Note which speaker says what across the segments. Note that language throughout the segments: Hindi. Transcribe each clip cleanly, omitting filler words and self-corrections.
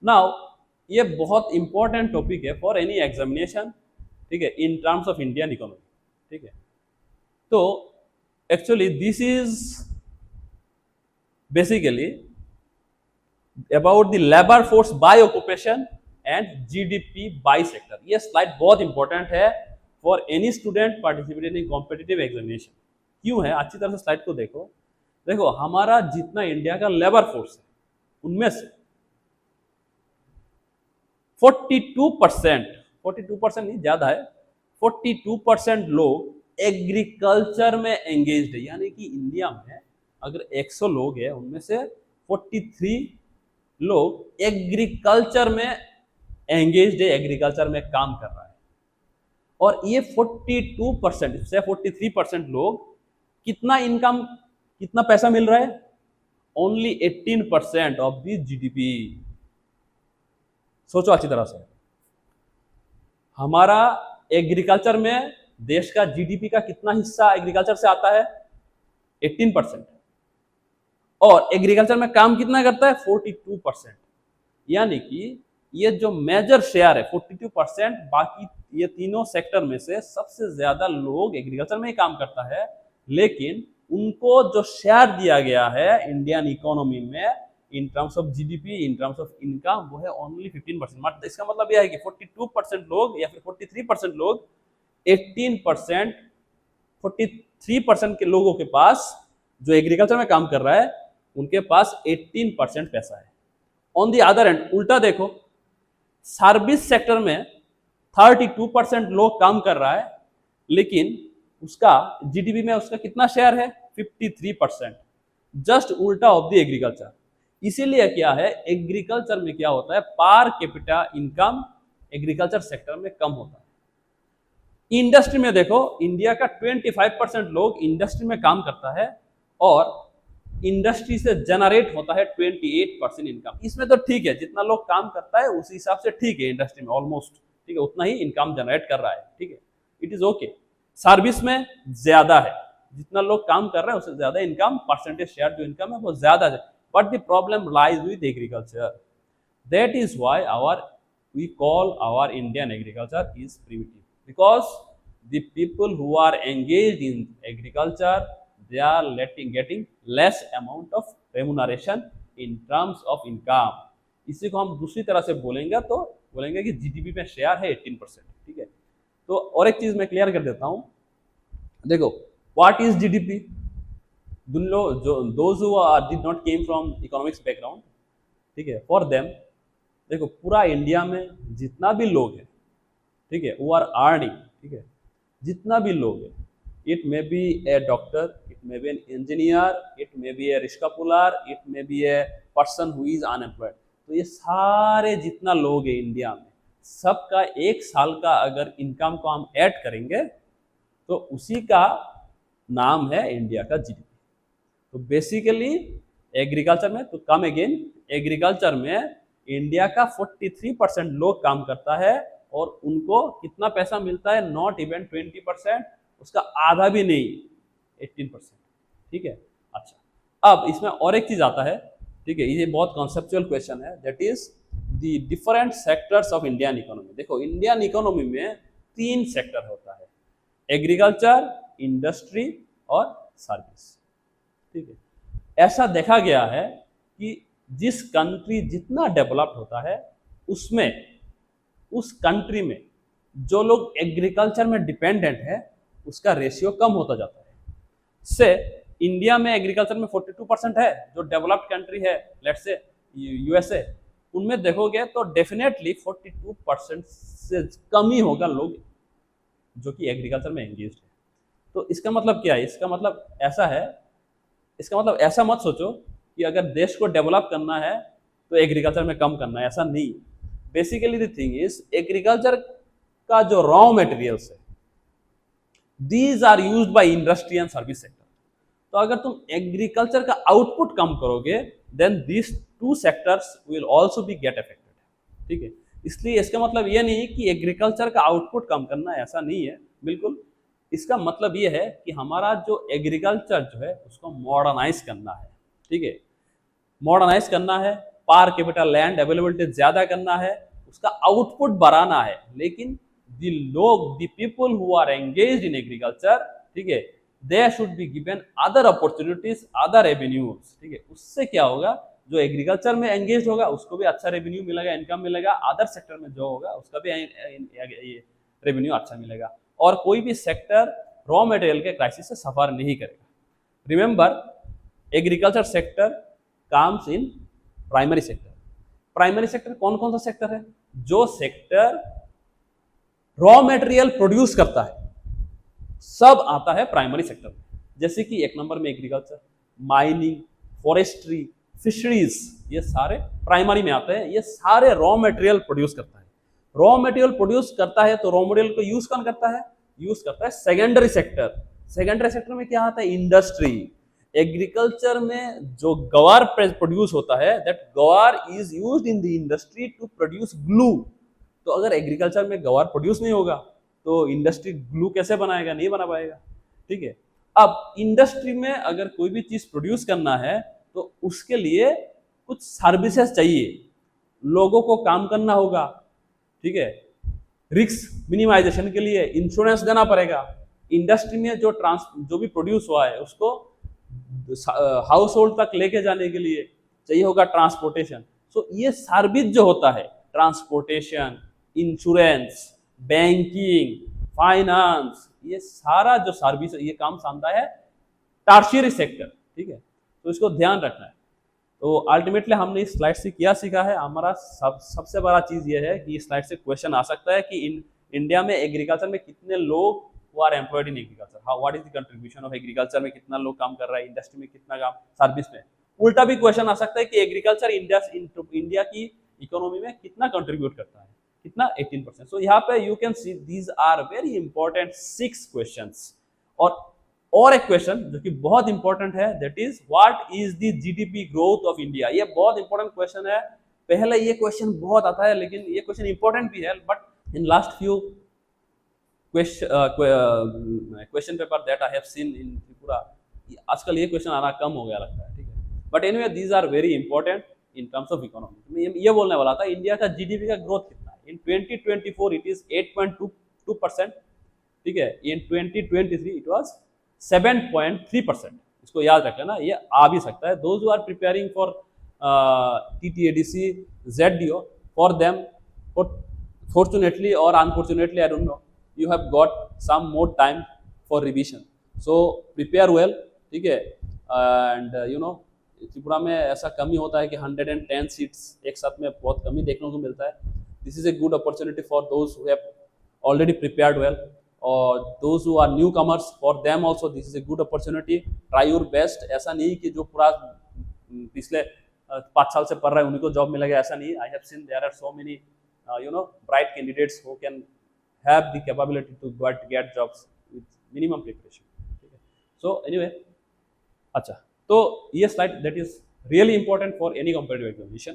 Speaker 1: नाउ ये बहुत इंपॉर्टेंट टॉपिक है फॉर एनी एग्जामिनेशन, ठीक है, इन टर्म्स ऑफ इंडियन इकोनॉमी, ठीक है। तो actually this is basically about the labour force by occupation and GDP by sector. ये स्लाइड बहुत इंपॉर्टेंट है for any student participating in competitive examination. क्यों है? अच्छी तरह से स्लाइड को देखो। देखो हमारा जितना इंडिया का लेबर फोर्स है उनमें से 42%, 42% नहीं ज्यादा है, 42% लोग एग्रीकल्चर में एंगेज्ड है। यानी कि इंडिया में अगर 100 लोग हैं उनमें से 43 लोग एग्रीकल्चर में एंगेज्ड है, एग्रीकल्चर में काम कर रहा है। और ये 42% से 43% लोग कितना इनकम, कितना पैसा मिल रहा है? Only 18% of the GDP. सोचो अच्छी तरह से, हमारा एग्रीकल्चर में देश का जीडीपी का कितना हिस्सा एग्रीकल्चर से आता है? 18%। और एग्रीकल्चर में काम कितना करता है? 42%। यानी कि ये जो मेजर शेयर है 42%, बाकी ये तीनों सेक्टर में से सबसे ज्यादा लोग एग्रीकल्चर में ही काम करता है, लेकिन उनको जो शेयर दिया गया है इंडियन इकोनॉमी में इन terms of GDP, in terms of income, वो है ओनली 15%। इसका मतलब यह है कि 42% लोग या फिर 43% लोग 18%, 43% के लोगों के पास जो एग्रीकल्चर में काम कर रहा है उनके पास 18% पैसा है। ऑन दी अदर एंड उल्टा देखो, सर्विस सेक्टर में 32% लोग काम कर रहा है, लेकिन उसका जीडीपी में उसका कितना शेयर है? 53%। जस्ट उल्टा ऑफ द एग्रीकल्चर। इसीलिए क्या है, एग्रीकल्चर में क्या होता है, per capita income agriculture sector में कम होता है। इंडस्ट्री में देखो, इंडिया का 25% लोग इंडस्ट्री में काम करता है और इंडस्ट्री से जनरेट होता है 28% इनकम। इसमें तो ठीक है, जितना लोग काम करता है उस हिसाब से ठीक है, इंडस्ट्री में ऑलमोस्ट ठीक है उतना ही इनकम जनरेट कर रहा है, ठीक है, इट इज ओके। सर्विस में ज्यादा है, जितना लोग काम कर रहे हैं उससे ज्यादा इनकम, परसेंटेज शेयर जो इनकम है वो ज्यादा है। But the problem lies with agriculture, that is why our we call our Indian agriculture is primitive, because the people who are engaged in agriculture, they are getting less amount of remuneration in terms of income। इसी को हम दूसरी तरह से बोलेंगे तो बोलेंगे कि जीडीपी में शेयर है 18%, ठीक है। तो और एक चीज मैं क्लियर कर देता हूं, देखो what is GDP. Those who did not came from economics background, ठीक है, फॉर देम देखो पूरा इंडिया में जितना भी लोग हैं, ठीक है, वो आर अर्निंग, ठीक है, जितना भी लोग हैं, it may be A doctor, it may be an engineer, it may be A rickshaw puller, it may be a person who is unemployed. तो ये सारे जितना लोग हैं इंडिया में, सबका एक साल का अगर इनकम को हम ऐड करेंगे तो उसी का नाम है इंडिया का जीडीपी। तो बेसिकली एग्रीकल्चर में, तो कम अगेन, एग्रीकल्चर में इंडिया का 43% लोग काम करता है और उनको कितना पैसा मिलता है? नॉट इवन 20%, उसका आधा भी नहीं, 18%, ठीक है। अच्छा, अब इसमें और एक चीज आता है, ठीक है, ये बहुत कॉन्सेप्चुअल क्वेश्चन है, that is the different sectors of Indian economy. देखो इंडियन इकोनॉमी में 3 सेक्टर होता है, एग्रीकल्चर, इंडस्ट्री और सर्विस, ठीक है। ऐसा देखा गया है कि जिस कंट्री जितना डेवलप्ड होता है उसमें, उस कंट्री में जो लोग एग्रीकल्चर में डिपेंडेंट है उसका रेशियो कम होता जाता है। से इंडिया में एग्रीकल्चर में 42% है, जो डेवलप्ड कंट्री है लेट्स से यूएसए, उनमें देखोगे तो डेफिनेटली 42% से कम ही होगा लोग जो कि एग्रीकल्चर में एंगेज्ड है। तो इसका मतलब क्या है? इसका मतलब ऐसा है, इसका मतलब ऐसा मत सोचो कि अगर देश को डेवलप करना है तो एग्रीकल्चर में कम करना है, ऐसा नहीं। Basically the thing is, agriculture का जो रॉ मटेरियल्स है these are used by industry and service sector. तो अगर तुम एग्रीकल्चर का आउटपुट कम करोगे then these 2 sectors will also be get affected, ठीक है। इसलिए इसका मतलब ये नहीं कि एग्रीकल्चर का आउटपुट कम करना है, ऐसा नहीं है बिल्कुल। इसका मतलब ये है कि हमारा जो एग्रीकल्चर जो है उसको मॉडर्नाइज करना है, ठीक है, मॉडर्नाइज करना है। पर कैपिटल लैंड अवेलेबिलिटी ज्यादा करना है, उसका आउटपुट बढ़ाना है, लेकिन the people who are engaged in agriculture, ठीक है, they should be given other opportunities, other revenues, ठीक है। उससे क्या होगा, जो एग्रीकल्चर में एंगेज होगा उसको भी अच्छा रेवेन्यू मिलेगा, इनकम मिलेगा, अदर सेक्टर में जो होगा उसका भी रेवेन्यू अच्छा मिलेगा, और कोई भी सेक्टर रॉ मटेरियल के क्राइसिस से सफर नहीं करेगा। Remember, agriculture sector comes in primary sector. Primary sector कौन कौन सा सेक्टर है? जो सेक्टर रॉ मटेरियल प्रोड्यूस करता है सब आता है प्राइमरी सेक्टर में। जैसे कि एक नंबर में एग्रीकल्चर, माइनिंग, फॉरेस्ट्री, फिशरीज, ये सारे प्राइमरी में आते हैं। ये सारे रॉ मटेरियल प्रोड्यूस करता है। रॉ मटेरियल प्रोड्यूस करता है तो रॉ मटेरियल को यूज कौन करता है? यूज करता है सेकेंडरी सेक्टर। सेकेंडरी सेक्टर में क्या आता है? इंडस्ट्री। एग्रीकल्चर में जो गवार प्रोड्यूस होता है, that guar is used in the industry to produce glue. तो अगर एग्रीकल्चर में गवार प्रोड्यूस नहीं होगा तो इंडस्ट्री ग्लू कैसे बनाएगा? नहीं बना पाएगा, ठीक है। अब इंडस्ट्री में अगर कोई भी चीज प्रोड्यूस करना है तो उसके लिए कुछ सर्विसेज चाहिए, लोगों को काम करना होगा, ठीक है। रिस्क मिनिमाइजेशन के लिए इंश्योरेंस देना पड़ेगा। इंडस्ट्री में जो भी प्रोड्यूस हुआ है उसको हाउस होल्ड तक लेके जाने के लिए चाहिए होगा ट्रांसपोर्टेशन। सो ये सर्विस जो होता है, ट्रांसपोर्टेशन, इंश्योरेंस, बैंकिंग, फाइनेंस, ये सारा जो सर्विस ये काम सामता है टर्शियरी सेक्टर, ठीक है। तो इसको ध्यान रखना है। तो अल्टीमेटली हमने इस स्लाइड से क्या सीखा है? हमारा सबसे बड़ा चीज ये है कि इस स्लाइड से क्वेश्चन आ सकता है कि इंडिया में एग्रीकल्चर में कितने लोग who are employed in agriculture, how what is the contribution of agriculture में कितना लोग काम कर रहा है, इंडस्ट्री में कितना काम, सर्विस में। उल्टा भी क्वेश्चन आ सकता है कि एग्रीकल्चर इंडिया की इकोनॉमी में कितना कंट्रीब्यूट करता है, कितना? 18%। सो यहाँ पे you can see these are very important 6 questions. और एक क्वेश्चन जो कि बहुत इंपॉर्टेंट है, that is what is the GDP growth of India. ये बहुत इंपॉर्टेंट क्वेश्चन है। पहले ये क्वेश्चन बहुत आता है, लेकिन ये क्वेश्चन इंपॉर्टेंट भी है, but in last few question paper that I have seen in Tripura, आजकल ये क्वेश्चन आना कम हो गया लगता है, ठीक है। But anyway these are very important in terms of economy. मैं ये बोलने वाला था, इंडिया का जीडीपी का ग्रोथ कितना है। इन 2024 इट इज 8.22%, ठीक है। इन 2023 इट वाज 7.3%। इसको याद रख लेना, ये आ भी सकता है। Those who are preparing for TTADC, ZDO, for them, fortunately or unfortunately, I don't know, you have got some more time for revision, so prepare well, ठीक है। एंड यू नो त्रिपुरा में ऐसा कमी होता है कि 110 सीट्स एक साथ में बहुत कमी देखने को मिलता है। This is a good opportunity for those who have already prepared well, और those who are newcomers, for them also this is a good opportunity. Try your best. ऐसा नहीं कि जो पूरा पिछले 5 साल से पढ़ रहे हैं उन्हीं को जॉब मिलेगा, ऐसा नहीं। I have seen there are so many bright candidates who can have the capability to get jobs with minimum preparation, ठीक है। So anyway, अच्छा, तो ये slide that is really important for any competitive examination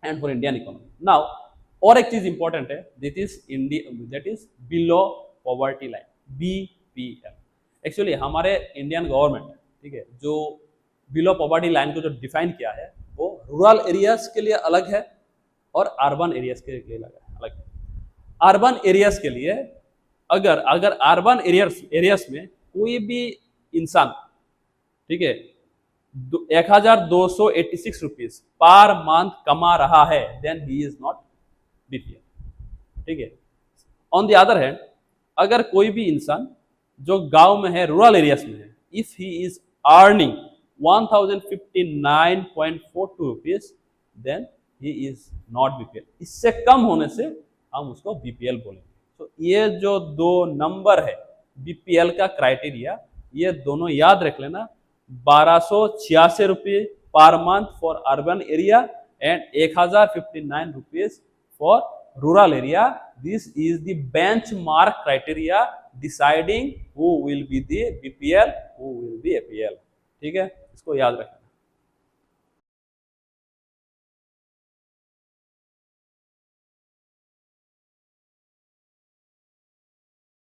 Speaker 1: and for Indian economy. Now और एक चीज इंपॉर्टेंट है, that is below poverty line, BPL। Actually हमारे इंडियन गवर्नमेंट, ठीक है, जो बिलो पॉवर्टी लाइन को जो डिफाइन किया है वो रूरल एरियाज के लिए अलग है और अर्बन एरियाज के लिए अलग है। अर्बन एरियाज के लिए अगर अर्बन एरियाज में कोई भी इंसान, ठीक है, 1286 रुपीज पर मंथ कमा रहा है, then he is not BPL, ठीक है। ऑन द अदर हैंड, अगर कोई भी इंसान जो गांव में है, रूरल एरियाज में है, if he is earning 1059.42 rupees, then he is not BPL. इससे कम होने से हम उसको बीपीएल बोलेंगे। तो ये जो दो नंबर है बीपीएल का क्राइटेरिया, ये दोनों याद रख लेना। 1286 रुपये per month for urban area and 1059 rupees for rural area. This is the benchmark criteria deciding who will be the BPL, who will be APL, ठीक है। इसको याद रखना।